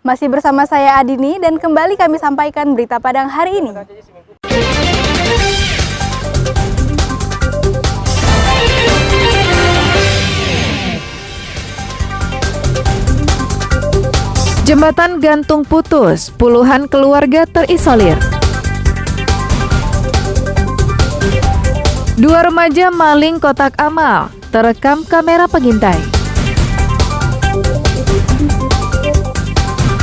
Masih bersama saya Adini dan kembali kami sampaikan berita Padang hari ini. Jembatan gantung putus, puluhan keluarga terisolir. Dua remaja maling kotak amal, terekam kamera pengintai.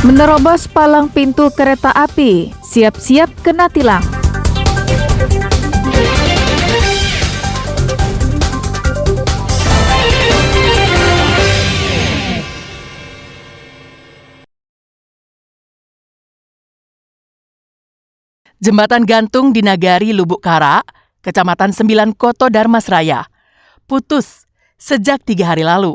Menerobos palang pintu kereta api, siap-siap kena tilang. Jembatan gantung di Nagari Lubuk Kara, Kecamatan 9 Koto Darmasraya, putus sejak 3 hari lalu.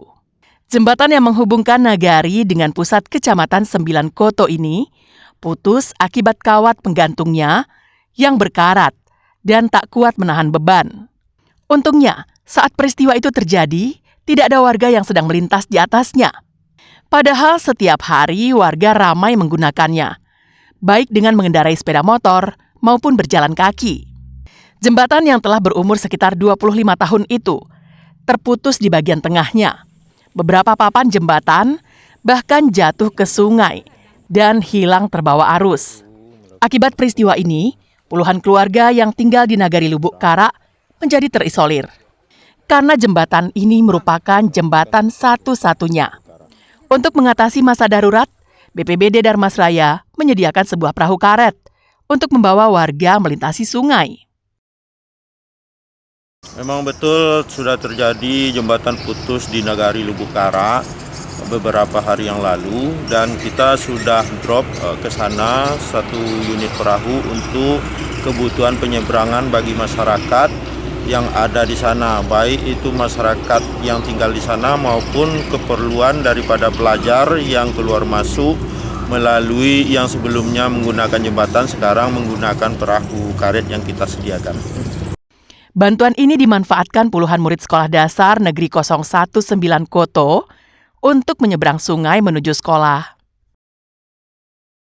Jembatan yang menghubungkan Nagari dengan pusat Kecamatan 9 Koto ini putus akibat kawat penggantungnya yang berkarat dan tak kuat menahan beban. Untungnya, saat peristiwa itu terjadi, tidak ada warga yang sedang melintas di atasnya. Padahal setiap hari warga ramai menggunakannya, baik dengan mengendarai sepeda motor maupun berjalan kaki. Jembatan yang telah berumur sekitar 25 tahun itu terputus di bagian tengahnya. Beberapa papan jembatan bahkan jatuh ke sungai dan hilang terbawa arus. Akibat peristiwa ini, puluhan keluarga yang tinggal di Nagari Lubuk Kara menjadi terisolir. Karena jembatan ini merupakan jembatan satu-satunya. Untuk mengatasi masa darurat, BPBD Darmasraya menyediakan sebuah perahu karet untuk membawa warga melintasi sungai. Memang betul sudah terjadi jembatan putus di Nagari Lubuk Kara beberapa hari yang lalu dan kita sudah drop ke sana satu unit perahu untuk kebutuhan penyeberangan bagi masyarakat yang ada di sana, baik itu masyarakat yang tinggal di sana maupun keperluan daripada pelajar yang keluar masuk melalui yang sebelumnya menggunakan jembatan, sekarang menggunakan perahu karet yang kita sediakan. Bantuan ini dimanfaatkan puluhan murid sekolah dasar Negeri 019 Koto untuk menyeberang sungai menuju sekolah.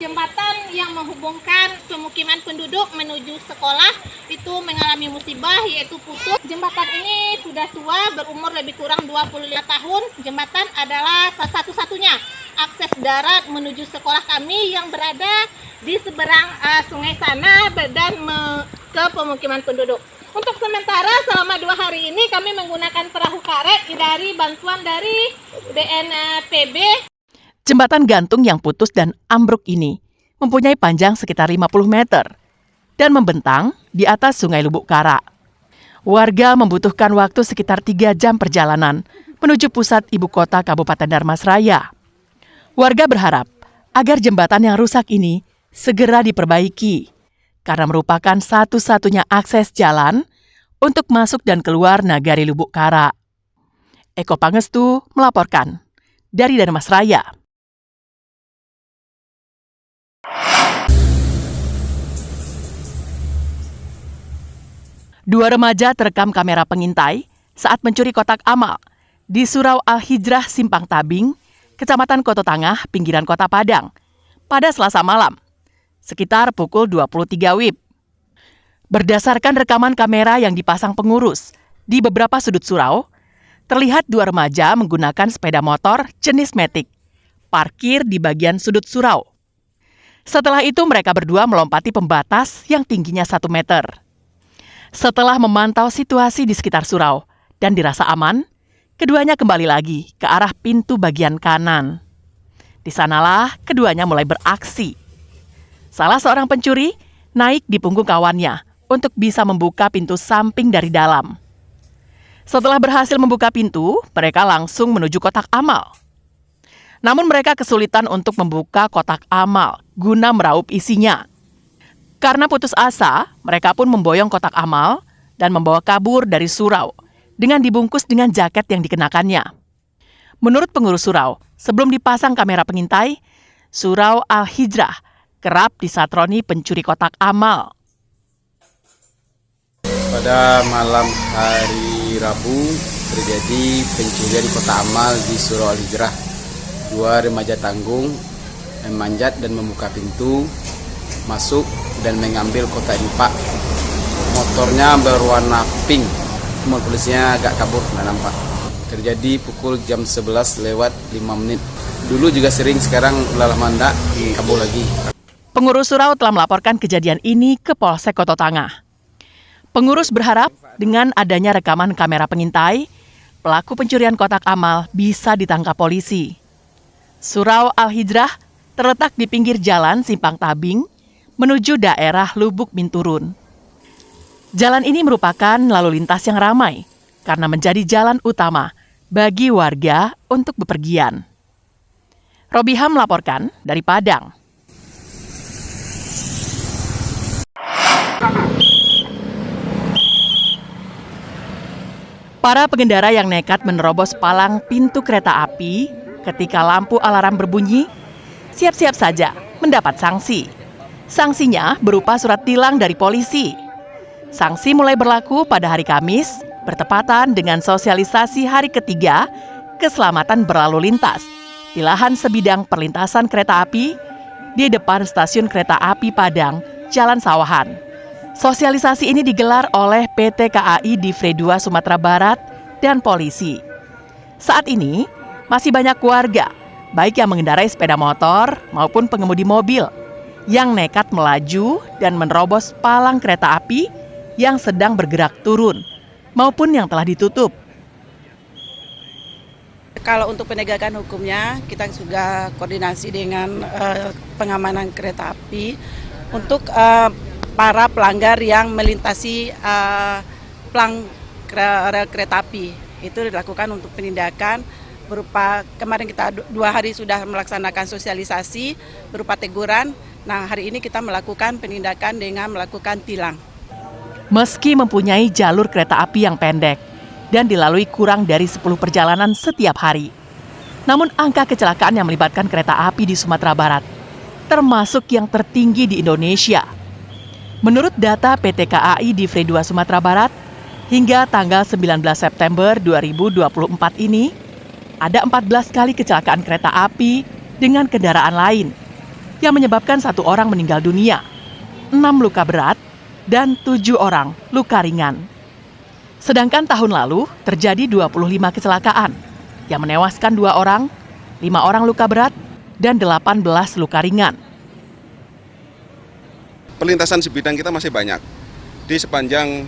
Jembatan yang menghubungkan pemukiman penduduk menuju sekolah itu mengalami musibah yaitu putus. Jembatan ini sudah tua, berumur lebih kurang 25 tahun. Jembatan adalah satu-satunya akses darat menuju sekolah kami yang berada di seberang sungai sana dan ke pemukiman penduduk. Untuk sementara selama 2 hari ini kami menggunakan perahu karet dari bantuan dari BNPB. Jembatan gantung yang putus dan ambruk ini mempunyai panjang sekitar 50 meter dan membentang di atas Sungai Lubuk Kara. Warga membutuhkan waktu sekitar 3 jam perjalanan menuju pusat ibu kota Kabupaten Darmasraya. Warga berharap agar jembatan yang rusak ini segera diperbaiki, karena merupakan satu-satunya akses jalan untuk masuk dan keluar Nagari Lubuk Kara. Eko Pangestu melaporkan dari Darmasraya. Dua remaja terekam kamera pengintai saat mencuri kotak amal di Surau Al-Hijrah Simpang Tabing, Kecamatan Koto Tangah, pinggiran Kota Padang, pada Selasa malam, sekitar pukul 23 WIB. Berdasarkan rekaman kamera yang dipasang pengurus di beberapa sudut surau, terlihat dua remaja menggunakan sepeda motor jenis Matic, parkir di bagian sudut surau. Setelah itu mereka berdua melompati pembatas yang tingginya 1 meter. Setelah memantau situasi di sekitar surau dan dirasa aman, keduanya kembali lagi ke arah pintu bagian kanan. Di sanalah keduanya mulai beraksi. Salah seorang pencuri naik di punggung kawannya untuk bisa membuka pintu samping dari dalam. Setelah berhasil membuka pintu, mereka langsung menuju kotak amal. Namun mereka kesulitan untuk membuka kotak amal guna meraup isinya. Karena putus asa, mereka pun memboyong kotak amal dan membawa kabur dari surau dengan dibungkus dengan jaket yang dikenakannya. Menurut pengurus surau, sebelum dipasang kamera pengintai, Surau Al-Hijrah kerap disatroni pencuri kotak amal. Pada malam hari Rabu terjadi pencurian kotak amal di Surau Al-Hijrah. Dua remaja tanggung memanjat dan membuka pintu, masuk dan mengambil kotak infak. Motornya berwarna pink, cuma polisinya agak kabur, nggak nampak. Terjadi pukul jam 11:05. Dulu juga sering, sekarang udah lama nggak, kabur lagi. Pengurus surau telah melaporkan kejadian ini ke Polsek Kota Tangah. Pengurus berharap dengan adanya rekaman kamera pengintai, pelaku pencurian kotak amal bisa ditangkap polisi. Surau Al-Hijrah terletak di pinggir jalan Simpang Tabing menuju daerah Lubuk Binturun. Jalan ini merupakan lalu lintas yang ramai karena menjadi jalan utama bagi warga untuk bepergian. Robiham melaporkan dari Padang. Para pengendara yang nekat menerobos palang pintu kereta api ketika lampu alarm berbunyi, siap-siap saja mendapat sanksi. Sanksinya berupa surat tilang dari polisi. Sanksi mulai berlaku pada hari Kamis, bertepatan dengan sosialisasi hari ketiga keselamatan berlalu lintas di lahan sebidang perlintasan kereta api di depan stasiun kereta api Padang, Jalan Sawahan. Sosialisasi ini digelar oleh PT KAI Divre 2 Sumatera Barat dan polisi. Saat ini, masih banyak warga, baik yang mengendarai sepeda motor maupun pengemudi mobil, yang nekat melaju dan menerobos palang kereta api yang sedang bergerak turun, maupun yang telah ditutup. Kalau untuk penegakan hukumnya, kita juga koordinasi dengan pengamanan kereta api untuk para pelanggar yang melintasi pelang rel kereta api. Itu dilakukan untuk penindakan berupa, kemarin kita 2 hari sudah melaksanakan sosialisasi berupa teguran. Nah, hari ini kita melakukan penindakan dengan melakukan tilang. Meski mempunyai jalur kereta api yang pendek dan dilalui kurang dari 10 perjalanan setiap hari, namun angka kecelakaan yang melibatkan kereta api di Sumatera Barat termasuk yang tertinggi di Indonesia. Menurut data PT KAI Divre 2 Sumatera Barat, hingga tanggal 19 September 2024 ini, ada 14 kali kecelakaan kereta api dengan kendaraan lain yang menyebabkan 1 orang meninggal dunia, 6 luka berat, dan 7 orang luka ringan. Sedangkan tahun lalu terjadi 25 kecelakaan yang menewaskan 2 orang, 5 orang luka berat, dan 18 luka ringan. Perlintasan sebidang kita masih banyak. Di sepanjang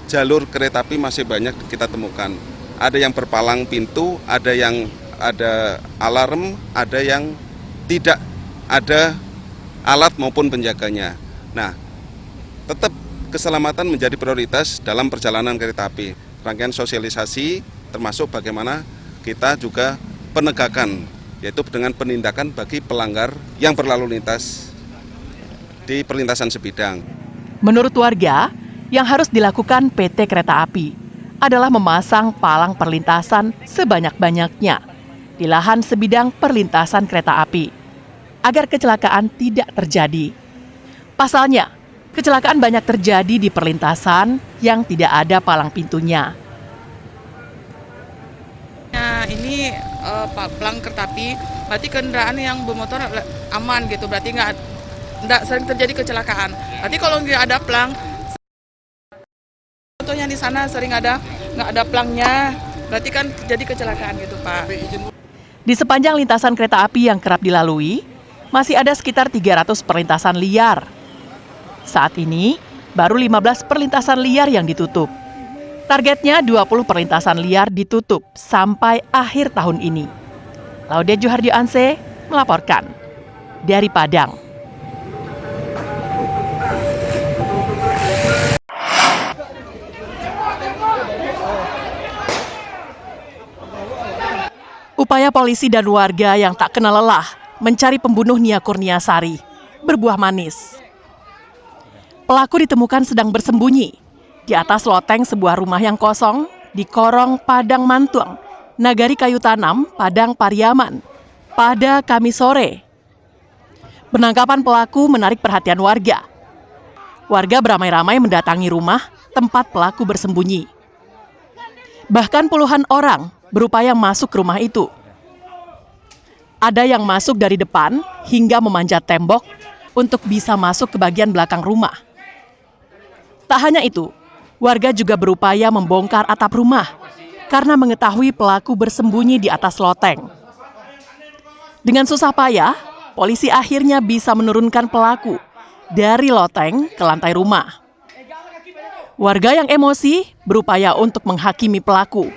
jalur kereta api masih banyak kita temukan. Ada yang berpalang pintu, ada yang ada alarm, ada yang tidak ada alat maupun penjaganya. Nah, tetap keselamatan menjadi prioritas dalam perjalanan kereta api. Rangkaian sosialisasi termasuk bagaimana kita juga penegakan, yaitu dengan penindakan bagi pelanggar yang berlalu lintas di perlintasan sebidang. Menurut warga, yang harus dilakukan PT Kereta Api adalah memasang palang perlintasan sebanyak-banyaknya di lahan sebidang perlintasan kereta api, agar kecelakaan tidak terjadi. Pasalnya, kecelakaan banyak terjadi di perlintasan yang tidak ada palang pintunya. Nah, ini palang kereta api, berarti kendaraan yang bermotor aman gitu, berarti nggak sering terjadi kecelakaan. Berarti kalau nggak ada pelang, contohnya di sana sering nggak ada pelangnya, berarti kan terjadi kecelakaan gitu, Pak. Di sepanjang lintasan kereta api yang kerap dilalui, masih ada sekitar 300 perlintasan liar. Saat ini, baru 15 perlintasan liar yang ditutup. Targetnya 20 perlintasan liar ditutup sampai akhir tahun ini. Laudia Juhardio Anse melaporkan dari Padang. Upaya polisi dan warga yang tak kenal lelah mencari pembunuh Nia Kurniasari berbuah manis. Pelaku ditemukan sedang bersembunyi di atas loteng sebuah rumah yang kosong di Korong Padang Mantuang, Nagari Kayu Tanam, Padang Pariaman, pada Kamis sore. Penangkapan pelaku menarik perhatian warga. Warga beramai-ramai mendatangi rumah tempat pelaku bersembunyi. Bahkan puluhan orang berupaya masuk ke rumah itu. Ada yang masuk dari depan hingga memanjat tembok untuk bisa masuk ke bagian belakang rumah. Tak hanya itu, warga juga berupaya membongkar atap rumah karena mengetahui pelaku bersembunyi di atas loteng. Dengan susah payah, polisi akhirnya bisa menurunkan pelaku dari loteng ke lantai rumah. Warga yang emosi berupaya untuk menghakimi pelaku,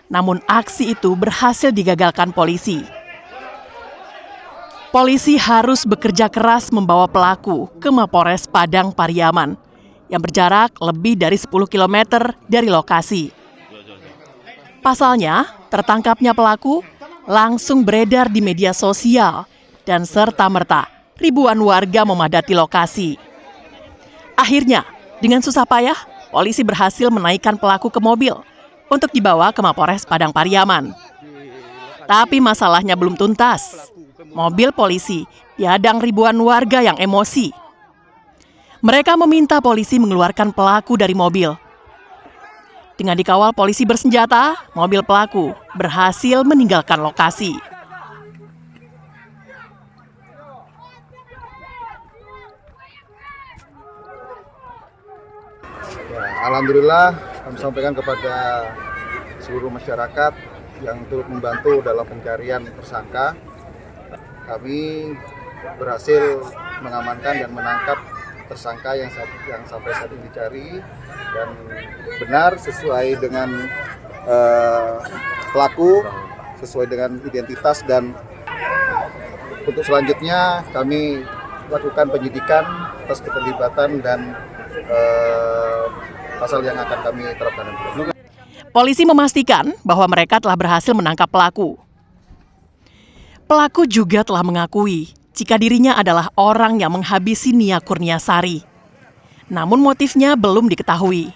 namun aksi itu berhasil digagalkan polisi. Polisi harus bekerja keras membawa pelaku ke Mapores Padang Pariaman yang berjarak lebih dari 10 km dari lokasi. Pasalnya, tertangkapnya pelaku langsung beredar di media sosial dan serta-merta ribuan warga memadati lokasi. Akhirnya, dengan susah payah, polisi berhasil menaikkan pelaku ke mobil untuk dibawa ke Mapores Padang Pariaman. Tapi masalahnya belum tuntas. Mobil polisi dihadang ribuan warga yang emosi. Mereka meminta polisi mengeluarkan pelaku dari mobil. Dengan dikawal polisi bersenjata, mobil pelaku berhasil meninggalkan lokasi. Alhamdulillah kami sampaikan kepada seluruh masyarakat yang turut membantu dalam pencarian tersangka. Kami berhasil mengamankan dan menangkap tersangka yang sampai saat ini dicari, dan benar sesuai dengan pelaku, sesuai dengan identitas, dan untuk selanjutnya kami lakukan penyidikan atas keterlibatan dan pasal yang akan kami terapkan. Polisi memastikan bahwa mereka telah berhasil menangkap pelaku. Pelaku juga telah mengakui jika dirinya adalah orang yang menghabisi Nia Kurniasari. Namun motifnya belum diketahui.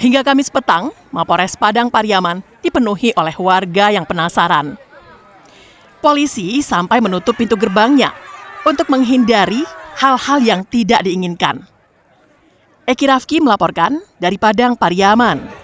Hingga Kamis petang, Mapores Padang Pariaman dipenuhi oleh warga yang penasaran. Polisi sampai menutup pintu gerbangnya untuk menghindari hal-hal yang tidak diinginkan. Eki Rafki melaporkan dari Padang Pariaman.